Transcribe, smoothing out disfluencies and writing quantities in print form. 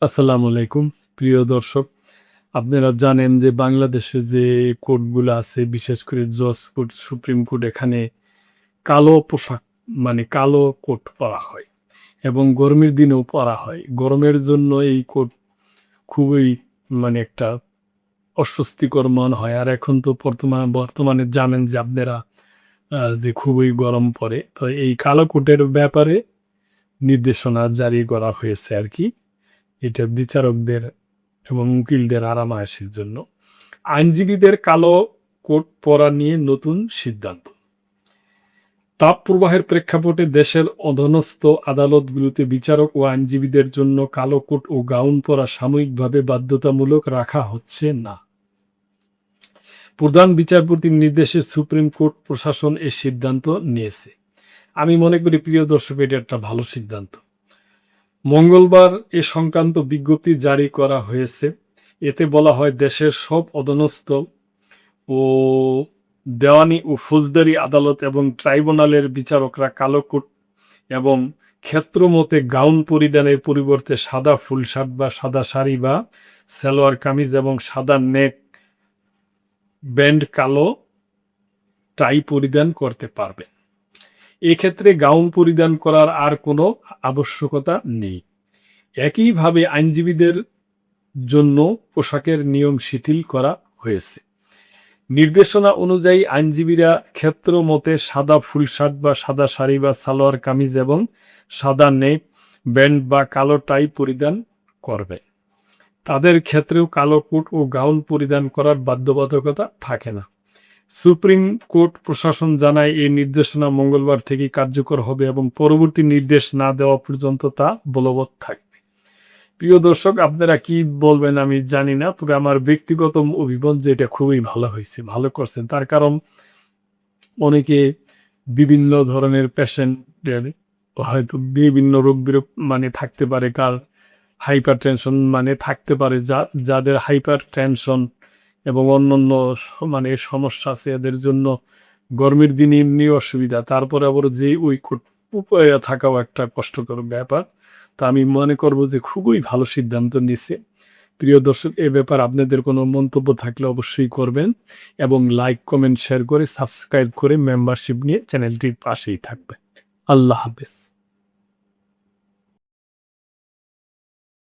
আসসালামু আলাইকুম প্রিয় দর্শক। আপনারা জানেন যে বাংলাদেশে যে কোর্টগুলো আছে, বিশেষ করে জজ কোর্ট, সুপ্রিম কোর্ট, এখানে কালো পোশাক মানে কালো কোট পরা হয় এবং গরমের দিনেও পরা হয়। গরমের জন্য এই কোট খুবই একটা অস্বস্তিকর মনে হয়। আর এখন তো বর্তমানে জানেন যে আপনারা যে খুবই গরম পড়ে। তো এই কালো কোটের ব্যাপারে নির্দেশনা জারি করা হয়েছে আর কি। এটা বিচারকদের এবং উকিলদের আরাম-আয়েশের জন্য। আইনজীবীদের কালো কোট পরা নিয়ে নতুন সিদ্ধান্ত। তাপপ্রবাহের প্রেক্ষাপটে দেশের অধস্তন আদালতগুলোতে বিচারক ও আইনজীবীদের জন্য কালো কোট ও গাউন পরা সাময়িকভাবে বাধ্যতামূলক রাখা হচ্ছে না। প্রধান বিচারপতির নির্দেশে সুপ্রিম কোর্ট প্রশাসন এ সিদ্ধান্ত নিয়েছে। আমি মনে করি প্রিয় দর্শক, এটা একটা ভালো সিদ্ধান্ত। মঙ্গলবার এ সংক্রান্ত বিজ্ঞপ্তি জারি করা হয়েছে। এতে বলা হয়, দেশের সব অধস্তন ও দেওয়ানি ও ফৌজদারি আদালত এবং ট্রাইব্যুনালের বিচারকরা কালো কোট এবং ক্ষেত্রমতে গাউন পরিধানের পরিবর্তে সাদা ফুল শার্ট বা সাদা শাড়ি বা সালোয়ার কামিজ এবং সাদা নেক ব্যান্ড কালো টাই পরিধান করতে পারবে। এক্ষেত্রে গাউন পরিধান করার আর কোনো আবশ্যকতা নেই। একইভাবে আইনজীবীদের জন্য পোশাকের নিয়ম শিথিল করা হয়েছে। নির্দেশনা অনুযায়ী আইনজীবীরা ক্ষেত্র মতে সাদা ফুল শার্ট বা সাদা শাড়ি বা সালোয়ার কামিজ এবং সাদা নেক ব্যান্ড বা কালো টাই পরিধান করবে। তাদের ক্ষেত্রেও কালো কোট ও গাউন পরিধান করার বাধ্যবাধকতা থাকে না। সুপ্রিম কোর্ট প্রশাসন জানায়, এই নির্দেশনা মঙ্গলবার থেকে কার্যকর হবে এবং পরবর্তী নির্দেশ না দেওয়া পর্যন্ত তা বলবৎ থাকবে। প্রিয় দর্শক, আপনারা কি বলবেন আমি জানি না, তবে আমার ব্যক্তিগত অভিমত যে এটা খুবই ভালো হয়েছে, ভালো করছেন। তার কারণ অনেকে বিভিন্ন ধরনের পেশেন্টের হয়তো বিভিন্ন রোগ বিরোগ থাকতে পারে, কার হাইপার টেনশন থাকতে পারে, যাদের হাইপার টেনশন এবং অন্যান্য সমস্যা আছে, এদের জন্য গরমের দিনে এমনি অসুবিধা, তারপরে আবার যে ওই উপায়ে থাকাও একটা কষ্টকর ব্যাপার। তা আমি মনে করব যে খুবই ভালো সিদ্ধান্ত নিছে। প্রিয় দর্শক, এ ব্যাপার আপনাদের কোনো মন্তব্য থাকলে অবশ্যই করবেন এবং লাইক, কমেন্ট, শেয়ার করে সাবস্ক্রাইব করে মেম্বারশিপ নিয়ে চ্যানেলটির পাশেই থাকবেন। আল্লাহ হাফেজ।